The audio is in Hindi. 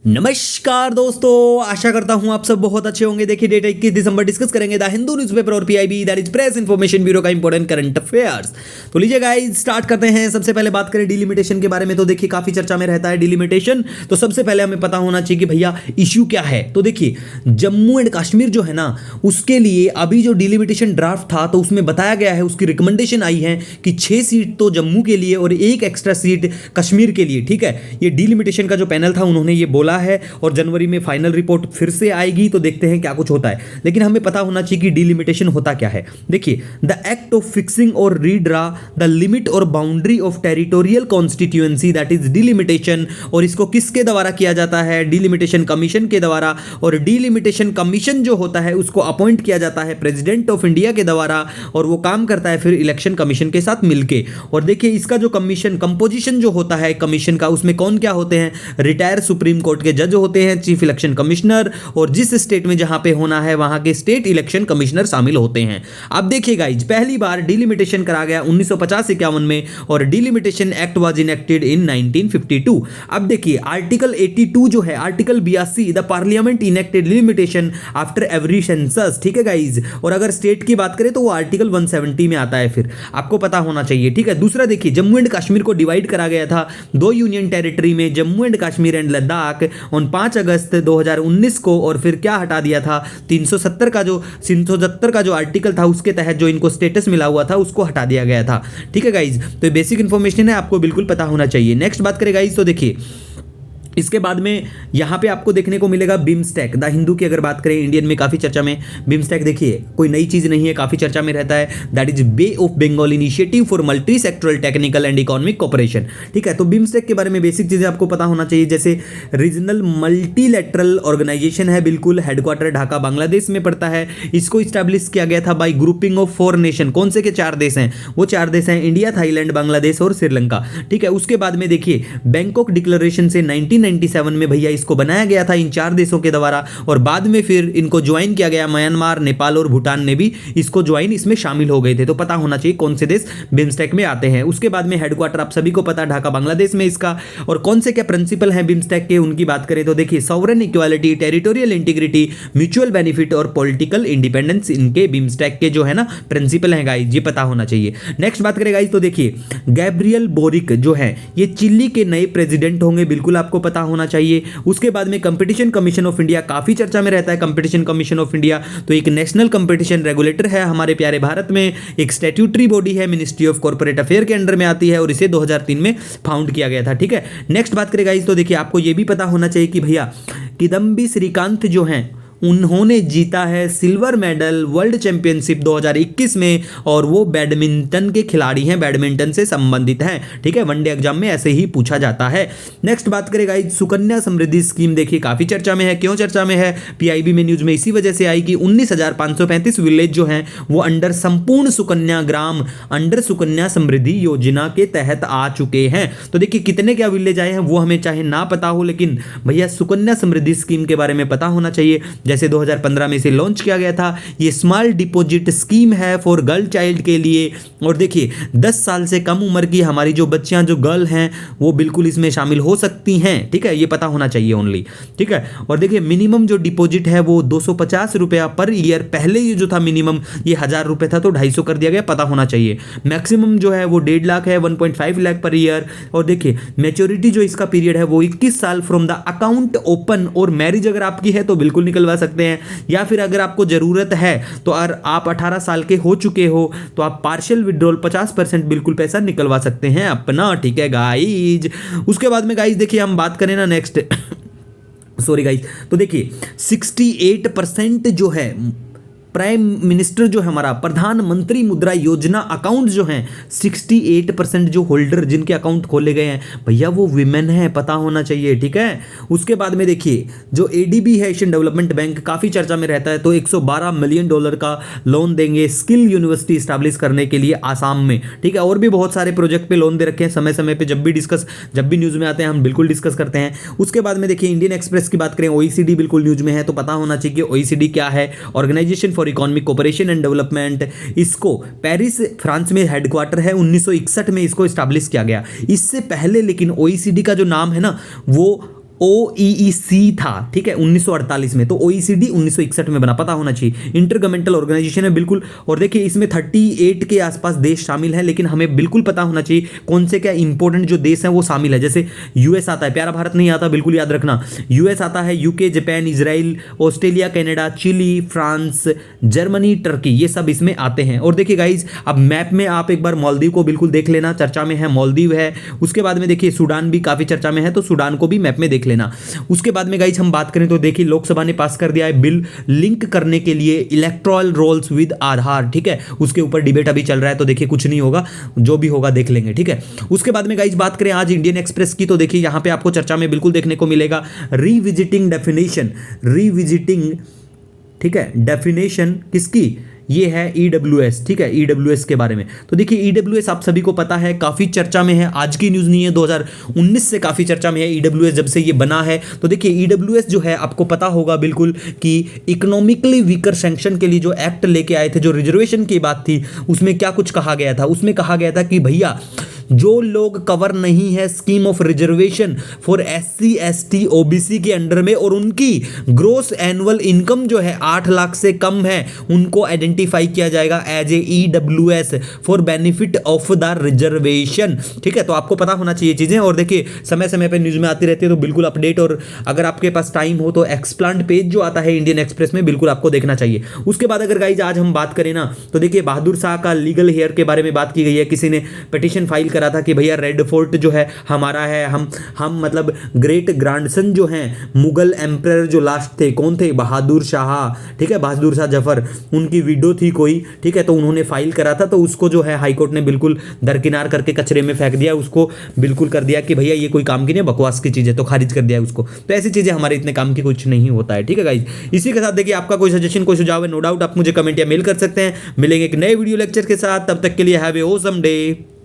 नमस्कार दोस्तों, आशा करता हूं आप सब बहुत अच्छे होंगे। देखिए डेट 21 दिसंबर डिस्कस करेंगे द हिंदू न्यूज़पेपर और PIB that is press information bureau का इंपॉर्टेंट करंट अफेयर्स। तो लीजिए गाइस स्टार्ट करते हैं। सबसे पहले बात करें डिलिमिटेशन के बारे में, तो देखिए काफी चर्चा में रहता है डिलिमिटेशन। तो सबसे पहले हमें पता होना चाहिए कि भैया इश्यू क्या है। तो देखिए जम्मू एंड कश्मीर जो है ना, उसके लिए अभी जो डिलिमिटेशन ड्राफ्ट था तो उसमें बताया गया है, उसकी रिकमेंडेशन आई है कि 6 सीट तो जम्मू के लिए और 1 एक्स्ट्रा सीट कश्मीर के लिए। ठीक है, ये डिलिमिटेशन का जो पैनल था उन्होंने ये बोला है और जनवरी में फाइनल रिपोर्ट फिर से आएगी, तो देखते हैं क्या कुछ होता है। लेकिन हमें पता होना चाहिए कि डिलिमिटेशन होता क्या है। देखिए द एक्ट ऑफ फिक्सिंग और रीड्रा द लिमिट और boundary of territorial constituency that is delimitation. और इसको किसके द्वारा किया जाता है? डिलिमिटेशन कमीशन के द्वारा। और डिलिमिटेशन कमीशन जो होता है उसको अपॉइंट किया जाता है प्रेसिडेंट ऑफ इंडिया के द्वारा, और वो काम करता है फिर इलेक्शन कमीशन के साथ मिलके। और देखिए इसका जो कमीशन कंपोजिशन जो होता है कमीशन का, उसमें कौन क्या होते हैं? रिटायर सुप्रीम कोर्ट के जज होते हैं, चीफ इलेक्शन कमिश्नर, और जिस स्टेट में जहां पे होना है वहां के स्टेट इलेक्शन कमिश्नर शामिल होते हैं। अब देखिए गाइज, पहली बार डिलिमिटेशन करा गया 1950-51 में, और डिलिमिटेशन एक्ट वाज इनेक्टेड इन 1952। अब देखिए आर्टिकल 82 जो है, article 82 the parliament enacted delimitation after every census. ठीक है गाइज, और अगर स्टेट की बात करें तो वो आर्टिकल 170 में आता है, फिर आपको पता होना चाहिए। ठीक है, दूसरा देखिए जम्मू एंड कश्मीर को डिवाइड करा गया था 2 यूनियन टेरिटरी में, Jammu and Kashmir and Ladakh, on 5 अगस्त 2019 को। और फिर क्या हटा दिया था? 370 का जो आर्टिकल था उसके तहत जो इनको स्टेटस मिला हुआ था उसको हटा दिया गया था। ठीक है गाइज, तो बेसिक इंफॉर्मेशन है, आपको बिल्कुल पता होना चाहिए। नेक्स्ट बात करें गाइज, तो देखिए इसके बाद में यहाँ पे आपको देखने को मिलेगा बिम्स्टेक। द हिंदू की अगर बात करें, इंडियन में काफ़ी चर्चा में बिम्स्टेक, देखिए कोई नई चीज़ नहीं है, काफ़ी चर्चा में रहता है। That is Bay of Bengal Initiative for Multi Sectoral Technical and Economic Cooperation. ठीक है, तो बिम्स्टेक के बारे में बेसिक चीज़ें आपको पता होना चाहिए, जैसे रीजनल मल्टीलैटरल ऑर्गेनाइजेशन है, बिल्कुल हेडक्वार्टर ढाका बांग्लादेश में पड़ता है। इसको इस्टेब्लिश किया गया था बाई ग्रुपिंग ऑफ 4 नेशन। कौन से के 4 देश हैं? वो 4 देश हैं इंडिया, थाईलैंड, बांग्लादेश और श्रीलंका। ठीक है, उसके बाद में देखिए बैंकॉक डिक्लेरेशन से 1997 में भैया इसको बनाया गया था इन 4 देशों के द्वारा, और बाद में फिर इनको ज्वाइन किया गया। म्यांमार, नेपाल और भूटान ने भी इसको ज्वाइन इसमें शामिल हो गए थे। तो पता होना चाहिए कौन से देश बिम्स्टेक में आते हैं। उसके बाद में हेडक्वार्टर आप सभी को पता है ढाका बांग्लादेश में इसका। और कौन से क्या प्रिंसिपल हैं बिम्स्टेक के, उनकी बात करें तो देखिए sovereign equality, territorial integrity, mutual benefit और पॉलिटिकल इंडिपेंडेंस, इनके बिम्स्टेक के जो है ना प्रिंसिपल हैं गाइस, ये पता होना चाहिए। नेक्स्ट बात करें गाइस, तो देखिए गैब्रियल बोरिक जो है ये चिली के नए प्रेसिडेंट होंगे, बिल्कुल आपको पता होना चाहिए। उसके बाद में कंपटीशन कमीशन ऑफ इंडिया काफी चर्चा में रहता है। कंपटीशन कमीशन ऑफ इंडिया तो एक नेशनल कंपटीशन रेगुलेटर है हमारे प्यारे भारत में, एक स्टैट्यूटरी बॉडी है, मिनिस्ट्री ऑफ कॉर्पोरेट अफेयर के अंडर में आती है, और इसे 2003 में फाउंड किया गया था। ठीक है, नेक्स्ट बात करेगा इस, तो देखिए आपको यह भी पता होना चाहिए कि भैया किदम्बी श्रीकांत जो हैं उन्होंने जीता है सिल्वर मेडल वर्ल्ड चैंपियनशिप 2021 में, और वो बैडमिंटन के खिलाड़ी हैं, बैडमिंटन से संबंधित हैं। ठीक है, वनडे एग्जाम में ऐसे ही पूछा जाता है। नेक्स्ट बात करेगा सुकन्या समृद्धि स्कीम, देखिए काफी चर्चा में है। क्यों चर्चा में है? पीआईबी में न्यूज में इसी वजह से आई कि 19,535 विलेज जो हैं वो अंडर संपूर्ण सुकन्या ग्राम, अंडर सुकन्या समृद्धि योजना के तहत आ चुके हैं। तो देखिए कितने क्या विलेज आए हैं वो हमें चाहे ना पता हो, लेकिन भैया सुकन्या समृद्धि स्कीम के बारे में पता होना चाहिए। जैसे 2015 में इसे लॉन्च किया गया था। ये स्मॉल डिपॉजिट स्कीम है फॉर गर्ल चाइल्ड के लिए। और देखिए 10 साल से कम उम्र की हमारी जो बच्चियां जो गर्ल हैं वो बिल्कुल इसमें शामिल हो सकती हैं। ठीक है, ये पता होना चाहिए ओनली। ठीक है, और देखिए मिनिमम जो डिपॉजिट है वो 250 रुपया पर ईयर, पहले ये जो था मिनिमम ये 1000 रुपये था तो 250 कर दिया गया, पता होना चाहिए। मैक्सिमम जो है वो 1.5 लाख है, 1.5 लाख पर ईयर। और देखिए मैच्योरिटी जो इसका पीरियड है वो 21 साल फ्रॉम द अकाउंट ओपन, और मैरिज अगर आपकी है तो बिल्कुल निकलवा सकते हैं, या फिर अगर आपको जरूरत है तो अगर आप 18 साल के हो चुके हो तो आप पार्शियल विड्रॉल 50% बिल्कुल पैसा निकलवा सकते हैं अपना। ठीक है गाइज, उसके बाद में गाइज देखिए हम बात करें ना नेक्स्ट सॉरी गाइज, तो देखिए 68% जो है प्राइम मिनिस्टर जो है हमारा प्रधानमंत्री मुद्रा योजना अकाउंट जो हैं 68% जो होल्डर जिनके अकाउंट खोले गए हैं भैया वो विमेन है, पता होना चाहिए। ठीक है, उसके बाद में देखिए जो एडीबी है एशियन डेवलपमेंट बैंक, काफ़ी चर्चा में रहता है, तो $112 मिलियन का लोन देंगे स्किल यूनिवर्सिटी स्टैब्लिश करने के लिए आसाम में। ठीक है, और भी बहुत सारे प्रोजेक्ट पे लोन दे रखे हैं, समय समय पे जब भी न्यूज़ में आते हैं हम बिल्कुल डिस्कस करते हैं। उसके बाद में देखिए इंडियन एक्सप्रेस की बात करें, OECD बिल्कुल न्यूज़ में है, तो पता होना चाहिए कि OECD क्या है, Organisation for Economic Cooperation and Development. इसको पेरिस फ्रांस में हेडक्वार्टर है, 1961 में इसको स्टैब्लिश किया गया। इससे पहले लेकिन OECD का जो नाम है ना वो OEEC था, ठीक है, 1948 में। तो OECD 1961 में बना, पता होना चाहिए। इंटरगवर्नमेंटल ऑर्गेनाइजेशन है बिल्कुल। और देखिए इसमें 38 के आसपास देश शामिल हैं, लेकिन हमें बिल्कुल पता होना चाहिए कौन से क्या इंपॉर्टेंट जो देश हैं वो शामिल है। जैसे यूएस आता है, प्यारा भारत नहीं आता, बिल्कुल याद रखना। यूएस आता है, UK, Japan, Israel, Australia, Canada, Chile, France, Germany, Turkey, ये सब इसमें आते हैं। और देखिए गाइज, अब मैप में आप एक बार मालदीव को बिल्कुल देख लेना, चर्चा में है, मालदीव है। उसके बाद में देखिए सूडान भी काफी चर्चा में है, तो सूडान को भी मैप में देख लेना। उसके बाद में गाइज हम बात करें तो देखिए लोकसभा ने पास कर दिया है बिल लिंक करने के लिए इलेक्टोरल रोल्स विद आधार, ठीक है। उसके ऊपर डिबेट अभी चल रहा है, तो देखिए कुछ नहीं होगा, जो भी होगा देख लेंगे, ठीक है। उसके बाद में गाइज बात करें आज इंडियन एक्सप्रेस की, तो देखिए यहां पे आपको चर्चा में बिल्कुल देखने को मिलेगा रिविजिटिंग डेफिनेशन, रिविजिटिंग, ठीक है, डेफिनेशन किसकी, ये है EWS, ठीक है, EWS के बारे में। तो देखिए EWS आप सभी को पता है, काफ़ी चर्चा में है, आज की न्यूज़ नहीं है, 2019 से काफ़ी चर्चा में है EWS जब से ये बना है। तो देखिए EWS जो है आपको पता होगा बिल्कुल कि इकोनॉमिकली वीकर सेक्शन के लिए जो एक्ट लेके आए थे, जो रिजर्वेशन की बात थी, उसमें क्या कुछ कहा गया था, उसमें कहा गया था कि भैया जो लोग कवर नहीं है scheme of reservation for SC ST OBC के अंडर में और उनकी ग्रोस एनुअल इनकम जो है 8 लाख से कम है, उनको आइडेंटिफाई किया जाएगा as a EWS for benefit of the reservation, ठीक है। तो आपको पता होना चाहिए चीजें। और देखिए समय समय पर न्यूज में आती रहती है, तो बिल्कुल अपडेट, और अगर आपके पास टाइम हो तो एक्सप्लांट पेज जो आता है इंडियन एक्सप्रेस में, बिल्कुल आपको देखना चाहिए। उसके बाद अगर गाइज आज हम बात करें ना, तो देखिए बहादुर शाह का लीगल हेयर के बारे में बात की गई है। किसी ने पिटीशन फाइल करा था कि भैया रेड फोर्ट जो है हमारा है, हम मतलब ग्रेट ग्रैंडसन जो हैं मुगल एम्परर जो लास्ट थे, कौन थे, बहादुर शाह, ठीक है, बहादुर शाह जफर, उनकी विडो थी कोई, ठीक है। तो उन्होंने फाइल करा था, तो उसको जो है हाईकोर्ट ने बिल्कुल दरकिनार करके कचरे में फेंक दिया, उसको बिल्कुल कर दिया कि भैया ये कोई काम की नहीं, बकवास की चीज़ है, तो खारिज कर दिया उसको। तो ऐसी चीज़ें हमारे इतने काम की कुछ नहीं होता है, ठीक है गाइज। इसी के साथ देखिए आपका कोई सजेशन, कोई सुझाव है, नो डाउट आप मुझे कमेंट या मेल कर सकते हैं। मिलेंगे एक नए वीडियो लेक्चर के साथ, तब तक के लिए हैव ए ऑसम डे।